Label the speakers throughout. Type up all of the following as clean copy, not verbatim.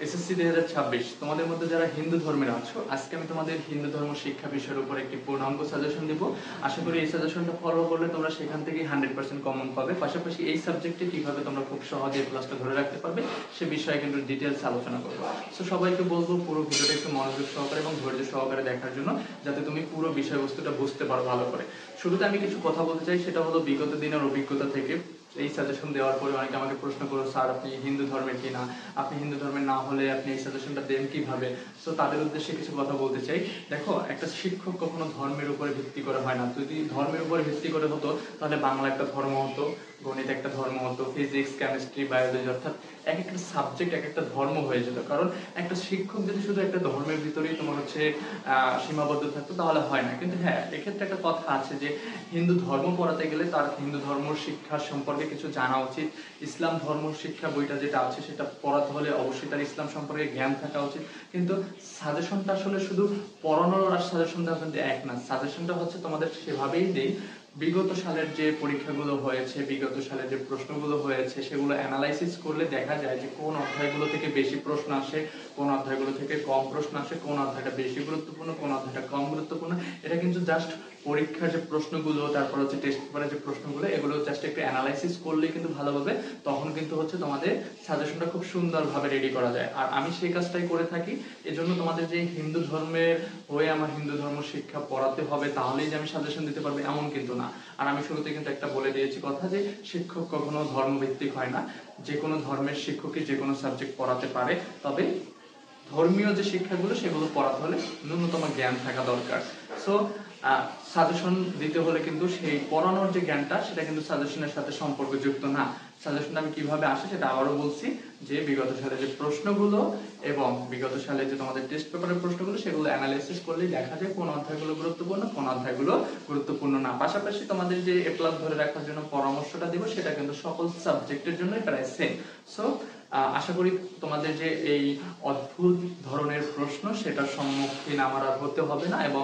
Speaker 1: SSC 2026 তোমাদের মধ্যে যারা হিন্দু ধর্মের আছো, আজকে আমি তোমাদের হিন্দু ধর্ম শিক্ষা বিষয়ের উপর একটি পূর্ণাঙ্গ সাজেশন দিব। আশা করি এই সাজেশনটা ফলো করলে তোমরা সেখান থেকে 100% কমন পাবে। পাশাপাশি এই সাবজেক্টে কিভাবে তোমরা খুব সহজে ক্লাসটা ধরে রাখতে পারবে সে বিষয়ে কিন্তু ডিটেইলস আলোচনা করব। সো সবাইকে বলবো পুরো ভিডিওটা একটু মনোযোগ সহকারে এবং ধৈর্য সহকারে দেখার জন্য, যাতে তুমি পুরো বিষয়বস্তুটা বুঝতে পারো ভালো করে। শুরুতে আমি কিছু কথা বলতে চাই, সেটা হলো বিগত দিনের অভিজ্ঞতা থেকে। এই সাজেশন দেওয়ার পরে অনেকে আমাকে প্রশ্ন করো, স্যার আপনি হিন্দু ধর্মের কিনা, আপনি হিন্দু ধর্মের না হলে আপনি এই সাজেশনটা দেন কিভাবে। সো তাদের উদ্দেশ্যে কিছু কথা বলতে চাই। দেখো, একটা শিক্ষক কখনো ধর্মের উপরে ভিত্তি করে হয় না। যদি ধর্মের উপরে ভিত্তি করে হতো তাহলে বাংলা একটা ধর্ম হতো, গণিত একটা ধর্ম হতো, ফিজিক্স, কেমিস্ট্রি, বায়োলজি, অর্থাৎ এক একটা সাবজেক্ট এক একটা ধর্ম হয়ে যেত। কারণ একটা শিক্ষক যদি শুধু একটা ধর্মের ভিতরেই তোমার হচ্ছে সীমাবদ্ধ থাকতো তাহলে হয় না। কিন্তু হ্যাঁ, এক্ষেত্রে একটা কথা আছে যে হিন্দু ধর্ম পড়াতে গেলে তার হিন্দু ধর্ম শিক্ষা সম্পর্কে কিছু জানা উচিত। ইসলাম ধর্ম শিক্ষা বইটা যেটা আছে সেটা পড়াতে হলে অবশ্যই তার ইসলাম সম্পর্কে জ্ঞান থাকা উচিত। কিন্তু সাজেশনটা আসলে শুধু পড়ানোর আর সাজেশনটা কিন্তু এক না। সাজেশনটা হচ্ছে তোমাদের সেভাবেই দেই, বিগত সালের যে পরীক্ষাগুলো হয়েছে, বিগত সালের যে প্রশ্নগুলো হয়েছে সেগুলো অ্যানালাইসিস করলে দেখা যায় যে কোন অধ্যায়গুলো থেকে বেশি প্রশ্ন আসে, কোন অধ্যায়গুলো থেকে কম প্রশ্ন আসে, কোন অধ্যায়টা বেশি গুরুত্বপূর্ণ, কোন অধ্যায়টা কম গুরুত্বপূর্ণ। এটা কিন্তু জাস্ট পরীক্ষার যে প্রশ্নগুলো, তারপর হচ্ছে টেস্ট পেপারের যে প্রশ্নগুলো, এগুলো জাস্ট একটু অ্যানালাইসিস করলেই কিন্তু ভালোভাবে তখন কিন্তু হচ্ছে তোমাদের সাজেশনটা খুব সুন্দরভাবে রেডি করা যায়। আর আমি সেই কাজটাই করে থাকি। এজন্য তোমাদের যে হিন্দু ধর্মের হয়ে আমার হিন্দু ধর্ম শিক্ষা পড়াতে হবে তাহলেই যে আমি সাজেশন দিতে পারবো এমন কিন্তু না। আর আমি শুরুতে কিন্তু একটা বলে দিয়েছি কথা, যে শিক্ষক কখনো ধর্মভিত্তিক হয় না। যে কোনো ধর্মের শিক্ষকই যে কোনো সাবজেক্ট পড়াতে পারে, তবে ধর্মীয় যে শিক্ষাগুলো সেগুলো পড়াতে হলে ন্যূনতম জ্ঞান থাকা দরকার। সো সাজেশন দিতে হলে কিন্তু সেই পড়ানোর যে জ্ঞানটা সেটা কিন্তু সাজেশনের সাথে সম্পর্কযুক্ত না। সাজেশনটা আমি কিভাবে আসে সেটা আবারও বলছি, যে বিগত সালে যে প্রশ্নগুলো এবং বিগত সালে যে তোমাদের টেস্ট পেপারের প্রশ্নগুলো সেগুলো অ্যানালাইসিস করলেই দেখা যায় কোন অধ্যায়গুলো গুরুত্বপূর্ণ, কোন অধ্যায়গুলো গুরুত্বপূর্ণ না। পাশাপাশি তোমাদের যে এ প্লাস ধরে রাখার জন্য পরামর্শটা দিব সেটা কিন্তু সকল সাবজেক্টের জন্যই প্রায় সেম। সো আশা করি তোমাদের যে এই অদ্ভুত ধরনের প্রশ্ন সেটার সম্মুখীন আমার আর হতে হবে না, এবং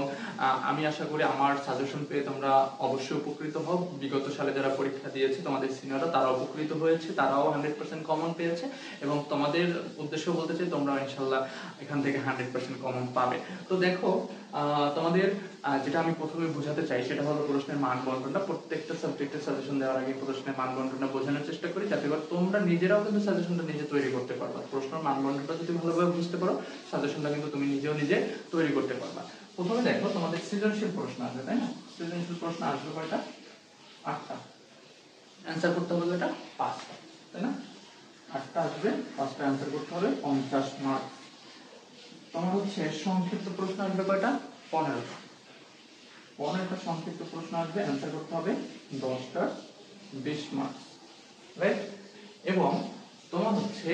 Speaker 1: আমি আশা করি আমার সাজেশন পেয়ে তোমরা অবশ্যই উপকৃত হও। বিগত সালে যারা পরীক্ষা দিয়েছে তোমাদের সিনিয়ররা, তারা উপকৃত হয়েছে, তারাও 100% কমন পেয়েছে, এবং তোমাদের উদ্দেশ্য বলতে চাই তোমরাও ইনশাল্লাহ এখান থেকে 100% কমন পাবে। তো দেখো, তোমাদের যেটা আমি প্রথমে বোঝাতে চাই সেটা হলো প্রশ্নের মান বন্টনটা। প্রত্যেকটা সাবজেক্টের সাজেশন দেওয়ার আগে প্রশ্নের মান বন্টনটা বোঝানোর চেষ্টা করি, যাতে করে তোমরা নিজেরাও কিন্তু সাজেশনটা নিজে তৈরি করতে পারবা। প্রশ্নের মান বন্টনটা যদি ভালোভাবে বুঝতে পারো, সাজেশনটা কিন্তু তুমি নিজেও নিজে তৈরি করতে পারবা। প্রথমে দেখো, তোমাদের সৃজনশীল প্রশ্ন আসবে, তাই না? সৃজনশীল প্রশ্ন আসবে কয়টা? 8টা। অ্যান্সার করতে হবে এটা 5টা, তাই না? 8টা আসবে, 5টা অ্যান্সার করতে হবে, 50 মার্ক। তোমার হচ্ছে সংক্ষিপ্ত প্রশ্ন আসবে কয়টা? 15টা। 15টা সংক্ষিপ্ত প্রশ্ন আসবে, অ্যান্সার করতে হবে 10টা, 20 মার্ক, রাইট? এবং তোমার হচ্ছে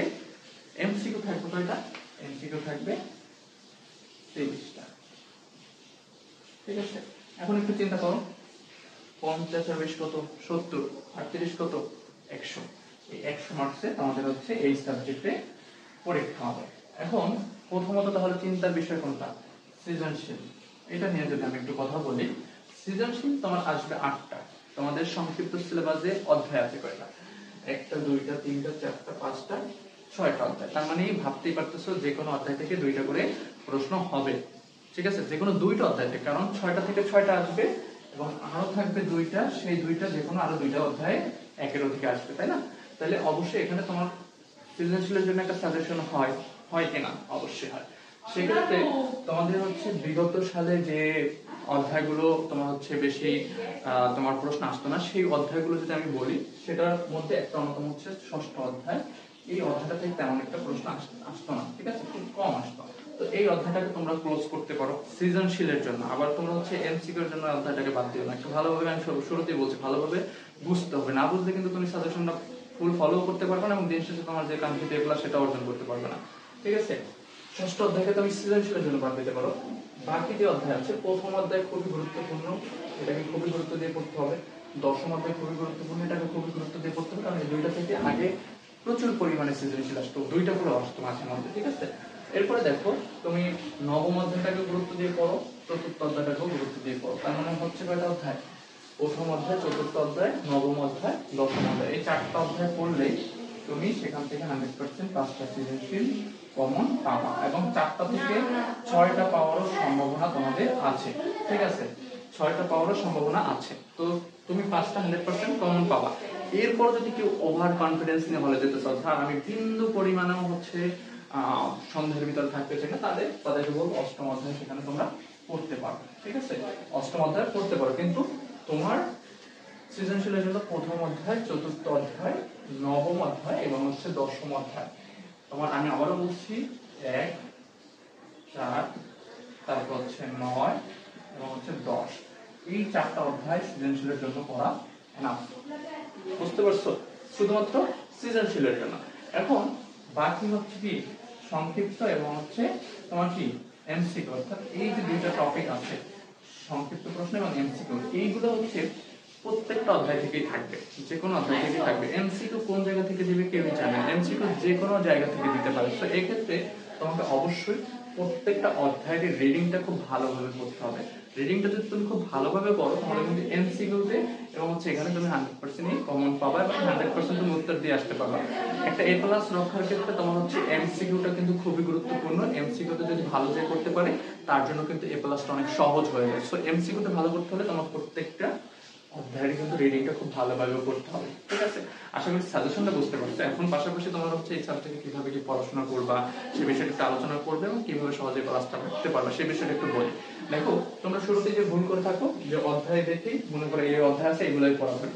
Speaker 1: এমসিকিউ থাকবে কয়টা? এমসিকিউ থাকবে 23টা। ঠিক আছে, এখন একটু চিন্তা করো, 50 আর 20 কত? 70, আর 30 কত? 100। এই 100 মার্কসে তোমাদের হচ্ছে এই সাবজেক্টে পরীক্ষা হবে। এখন প্রথমত তাহলে চিন্তার বিষয় কোনটা? সৃজনশীল। এটা নিয়ে যদি আমি একটু কথা বলি, সৃজনশীল তোমার আসবে 8টা। তোমাদের সংক্ষিপ্ত সিলেবাসে অধ্যায় আছে কয়টা? 1টা, 2টা, 3টা, 4টা, 5টা, 6টা অধ্যায়। তার মানে ভাবতেই পারতেছো যে কোনো অধ্যায় থেকে 2টা করে প্রশ্ন হবে। ঠিক আছে, যে কোনো 2টা অধ্যায় থেকে, কারণ 6টা থেকে 6টা আসবে এবং আরো থাকবে 2টা, সেই 2টা যে কোনো আরো 2টা অধ্যায় একের অধিকে আসবে, তাই না? তাহলে অবশ্যই এখানে তোমার সৃজনশীলের জন্য একটা সাজেশন হয় কিনা? অবশ্যই হয়। সেক্ষেত্রে তোমাদের হচ্ছে বিগত সালে যে অধ্যায়গুলো তোমার হচ্ছে বেশি তোমার প্রশ্ন আসতো না, সেই অধ্যায়গুলো যদি আমি বলি, সেটার মধ্যে একটা অন্যতম হচ্ছে 6ষ্ঠ অধ্যায়। এই অধ্যায়টা থেকে তেমন একটা প্রশ্ন আসতো না, ঠিক আছে, খুব কম আসতো। তো এই অধ্যায়টাকে তোমরা ক্লোজ করতে পারো সৃজনশীলের জন্য। আবার তোমরা হচ্ছে এমসিকিউর জন্য অধ্যায়টাকে বাদ দিও না। একটু ভালোভাবে, আমি শুরুতেই বলছি, ভালোভাবে বুঝতে হবে। না বুঝলে কিন্তু তুমি সাজেশনটা ফুল ফলো করতে পারবে না এবং দিন শেষে তোমার যে কাঙ্ক্ষিত এগুলা সেটা অর্জন করতে পারবে না। ঠিক আছে, 6ষ্ঠ অধ্যায়কে তুমি সৃজনশীলের জন্য বাদ দিতে পারো। বাকি যে অধ্যায় আছে, প্রথম অধ্যায় খুবই গুরুত্বপূর্ণ, এটাকে খুবই গুরুত্ব দিয়ে পড়তে হবে। 10ম অধ্যায় খুবই গুরুত্বপূর্ণ, এটাকে খুবই গুরুত্ব দিয়ে পড়তে হবে, কারণ এই 2টা থেকে আগে প্রচুর পরিমাণে সৃজনশীল আসতো, 2টা করে আসতো মাঝে মধ্যে। ঠিক আছে, এরপরে দেখো, তুমি 9ম অধ্যায়টাকে গুরুত্ব দিয়ে পড়ো, 4র্থ অধ্যায়টাকেও গুরুত্ব দিয়ে পড়ো। তার মানে হচ্ছে কয়টা অধ্যায়? প্রথম অধ্যায়, 4র্থ অধ্যায়, 9ম অধ্যায়, 10ম অধ্যায়। এই 4টা অধ্যায় পড়লেই তুমি সেখান থেকে 100% 5টা সৃজনশীল কমন পাবা এবং 4টা থেকে 6টা পাওয়ারও সম্ভাবনা তোমাদের আছে। ঠিক আছে, 6টা পাওয়ারও সম্ভাবনা আছে। তো তুমি 5টা 100% কমন পাবা। এরপর যদি কেউ ওভার কনফিডেন্স নিয়ে হলে যেতে চাও, স্যার আমি বিন্দু পরিমাণেও হচ্ছে সন্দেহের ভিতরে থাকতে চাই না, তাদেরকে বলবো অষ্টম অধ্যায় সেখানে তোমরা পড়তে পারো। ঠিক আছে, অষ্টম অধ্যায় পড়তে পারো, কিন্তু তোমার সৃজনশীলের জন্য প্রথম অধ্যায়, চতুর্থ অধ্যায়, নবম অধ্যায় এবং হচ্ছে দশম অধ্যায়। তোমার আমি আবারও বলছি 1, 4, তারপর হচ্ছে 9 এবং হচ্ছে 10, এই 4টা অধ্যায় সৃজনশীলের জন্য পড়া এনাফ। বুঝতে পারছো? শুধুমাত্র সৃজনশীলের জন্য। এখন বাকি হচ্ছে কি সংক্ষিপ্ত এবং হচ্ছে তোমার কি এমসিকিউ, অর্থাৎ এই যে দুইটা টপিক আছে, সংক্ষিপ্ত প্রশ্ন এবং এমসিকিউ, এইগুলো হচ্ছে প্রত্যেকটা অধ্যায় থেকেই থাকবে, যে কোনো অধ্যায় থেকে থাকবে। এমসিকিউ কোন জায়গা থেকে দিবে কেউ জানে না, এমসিকিউ যে কোনো জায়গা থেকে দিতে পারে। তো এই ক্ষেত্রে তোমাকে অবশ্যই প্রত্যেকটা অধ্যায়ের রিডিংটা খুব ভালোভাবে করতে হবে। রিডিংটা যদি তুমি খুব ভালোভাবে করো তাহলে কিন্তু এমসিকিউতে এবং হচ্ছে এখানে তুমি 100% কমন পাবা এবং 100% তুমি উত্তর দিয়ে আসতে পারবা। একটা এ প্লাস রক্ষার ক্ষেত্রে তোমার হচ্ছে এমসিকিউটা কিন্তু খুবই গুরুত্বপূর্ণ। এমসিকিউতে যদি ভালো যে করতে পারে তার জন্য কিন্তু এ প্লাসটা অনেক সহজ হয়ে যায়। সো এমসিকিউটা ভালো করতে হলে তোমার প্রত্যেকটা অধ্যায়ের কিন্তু রিডিংটা খুব ভালোভাবে করতে হবে। ঠিক আছে, আশা করি সাজেশনটা বুঝতে পারছো। এখন পাশাপাশি তোমার হচ্ছে এই সাবজেক্টে কিভাবে কি পড়াশোনা করবা সে বিষয়টা একটু আলোচনা করবে এবং কিভাবে সহজে ক্লাসটা করতে পারবা সেই বিষয়টা একটু বলি। দেখো, তোমরা শুরুতে যে ভুল করে থাকো যে অধ্যায় দেখেই মনে করো এই অধ্যায় আছে এগুলোই পড়া হবে,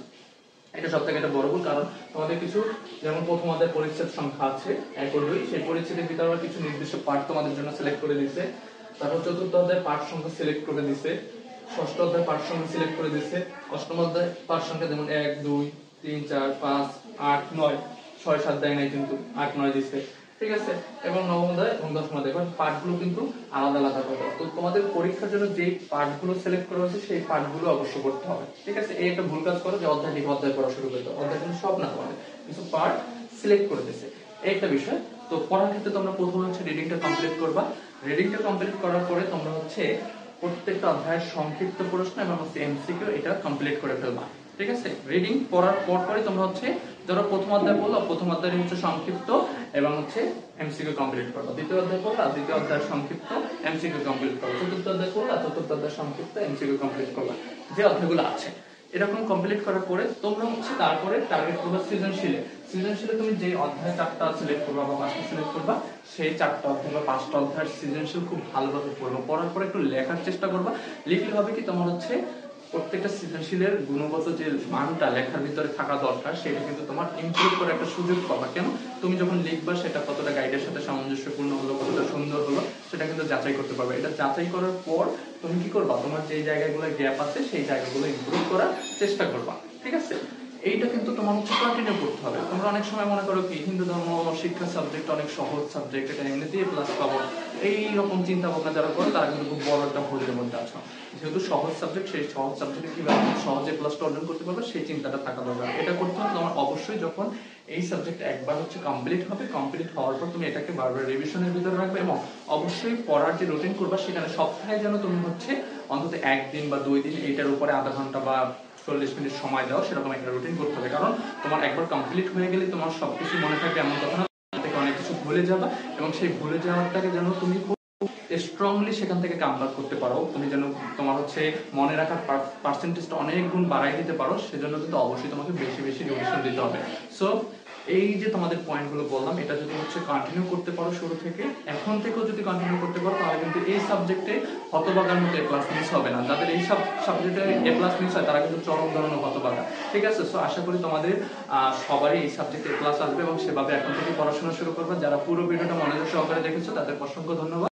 Speaker 1: এটা সব থেকে একটা বড় ভুল। কারণ তোমাদের কিছু, যেমন প্রথম অধ্যায় পরিচ্ছেদ সংখ্যা আছে 1 ও 2, সেই পরিচ্ছেদের ভিতরে কিছু নির্দিষ্ট পার্ট তোমাদের জন্য সিলেক্ট করে দিয়েছে। তারপর চতুর্থ অধ্যায় পার্ট সংখ্যা সিলেক্ট করে দিয়েছে, ষষ্ঠ অধ্যায় পার্ট সংখ্যা সিলেক্ট করে দিয়েছে, অষ্টম অধ্যায় পার্ট সংখ্যা যেমন 1, 2, 3, 4, 5, 8, 9, 6, 7 দেয় নাই কিন্তু 8, 9 দিচ্ছে। ঠিক আছে, এবং নবম অধ্যায় এবং দশম অধ্যায় এবার পার্টগুলো কিন্তু আলাদা আলাদা করবে। তো তোমাদের পরীক্ষার জন্য যে পার্টগুলো সিলেক্ট করা হয়েছে সেই পার্টগুলো অবশ্যই করতে হবে। ঠিক আছে, এই একটা ভুল কাজ করো যে অধ্যায় থেকে অধ্যায় পড়া শুরু করতে, অধ্যায় কিন্তু সব না, তোমাদের কিছু পার্ট সিলেক্ট করে দিয়েছে, এই একটা বিষয়। তো পড়ার ক্ষেত্রে তোমরা প্রথমে হচ্ছে রিডিংটা কমপ্লিট করবা। রিডিংটা কমপ্লিট করার পরে তোমরা হচ্ছে প্রত্যেকটা অধ্যায়ের সংক্ষিপ্ত প্রশ্ন এবং হচ্ছে এমসিকিউ এটা কমপ্লিট করে ফেলবা। ঠিক আছে, রিডিং পড়ার পরে তোমরা হচ্ছে ধরো প্রথম অধ্যায় পড়লো, প্রথম অধ্যায় হচ্ছে সংক্ষিপ্ত এবং হচ্ছে এমসিকিউ কমপ্লিট করবা। দ্বিতীয় অধ্যায় পড়লা, দ্বিতীয় অধ্যায় সংক্ষিপ্ত, এমসিকিউ কমপ্লিট করবা। চতুর্থ অধ্যায় পড়লা, চতুর্থ অধ্যায় সংক্ষিপ্ত, এমসিকিউ কমপ্লিট করবা, যে অধ্যায়গুলো আছে। এরকম কমপ্লিট করার পরে তোমরা হচ্ছে তারপরে টার্গেট করবা সৃজনশীলে। সৃজনশীলে তুমি যে অধ্যায় 4টা সিলেক্ট করবা বা 5টা সিলেক্ট করবা, সেই 4টা অধ্যায় বা 5টা অধ্যায়ের সৃজনশীল খুব ভালোভাবে পড়বা। পড়ার পরে একটু লেখার চেষ্টা করবা। লিখলে হবে কি তোমার হচ্ছে প্রত্যেকটা সৃজনশীলের গুণগত যে মানটা লেখার ভিতরে থাকা দরকার সেটা কিন্তু তোমার ইমপ্রুভ করার একটা সুযোগ পাবা। কেন, তুমি যখন লিখবা সেটা কতটা গাইডের সাথে সামঞ্জস্যপূর্ণ হলো, কতটা সুন্দর হলো সেটা কিন্তু যাচাই করতে পারবে। এটা যাচাই করার পর তুমি কি করবা, তোমার যে জায়গাগুলো গ্যাপ আছে সেই জায়গাগুলো ইমপ্রুভ করার চেষ্টা করবা। ঠিক আছে, এইটা কিন্তু তোমার হচ্ছে কন্টিনিউ করতে হবে। তোমরা অনেক সময় মনে করো কি হিন্দু ধর্ম শিক্ষা সাবজেক্ট অনেক সহজ সাবজেক্ট, এটা এমনিতেই প্লাস পাবো, এই রকম চিন্তা ভাবনা যারা করে তারা কিন্তু খুব বড় একটা ভুলের মধ্যে আছো। যেহেতু সহজ সাবজেক্ট, সেই সহজ সাবজেক্টে কিভাবে সহজে প্লাসটা অর্জন করতে পারবে সেই চিন্তাটা থাকা দরকার। এটা করতে হলে তোমার অবশ্যই যখন এই সাবজেক্ট একবার হচ্ছে কমপ্লিট হবে, কমপ্লিট হওয়ার পর তুমি এটাকে বারবার রিভিশনের ভিতরে রাখবে এবং অবশ্যই পড়ার যে রুটিন করবা সেখানে সপ্তাহে যেন তুমি হচ্ছে অন্তত 1 দিন বা 2 দিন এইটার উপরে আধা ঘন্টা বা 40 মিনিট সময় দাও, সেরকম একটা রুটিন করতে হবে। কারণ তোমার একবার কমপ্লিট হয়ে গেলে তোমার সবকিছু মনে থাকবে এমন কথা না, থেকে অনেক কিছু ভুলে যাবা এবং সেই ভুলে যাওয়াটাকে যেন তুমি স্ট্রংলি সেখান থেকে কামব্যাক করতে পারো, তুমি যেন তোমার হচ্ছে মনে রাখার পার্সেন্টেজটা অনেক গুণ বাড়াই দিতে পারো, সেজন্য কিন্তু অবশ্যই তোমাকে বেশি বেশি রিভিশন দিতে হবে। সো এই যে তোমাদের পয়েন্টগুলো বললাম, এটা যদি হচ্ছে কন্টিনিউ করতে পারো শুরু থেকে, এখন থেকেও যদি কন্টিনিউ করতে পারো তাহলে কিন্তু এই সাবজেক্টে হতবাগার মতো এ প্লাস মিস হবে না। যাদের এই সাবজেক্টে এ প্লাস মিস হয় তারা কিন্তু চরম ধরনের হতবাগা। ঠিক আছে, সো আশা করি তোমাদের সবারই এই সাবজেক্টে এ প্লাস আসবে এবং সেভাবে এখন থেকে পড়াশোনা শুরু করবে। যারা পুরো ভিডিওটা মনোযোগ সহকারে দেখেছো তাদের অসংখ্য ধন্যবাদ।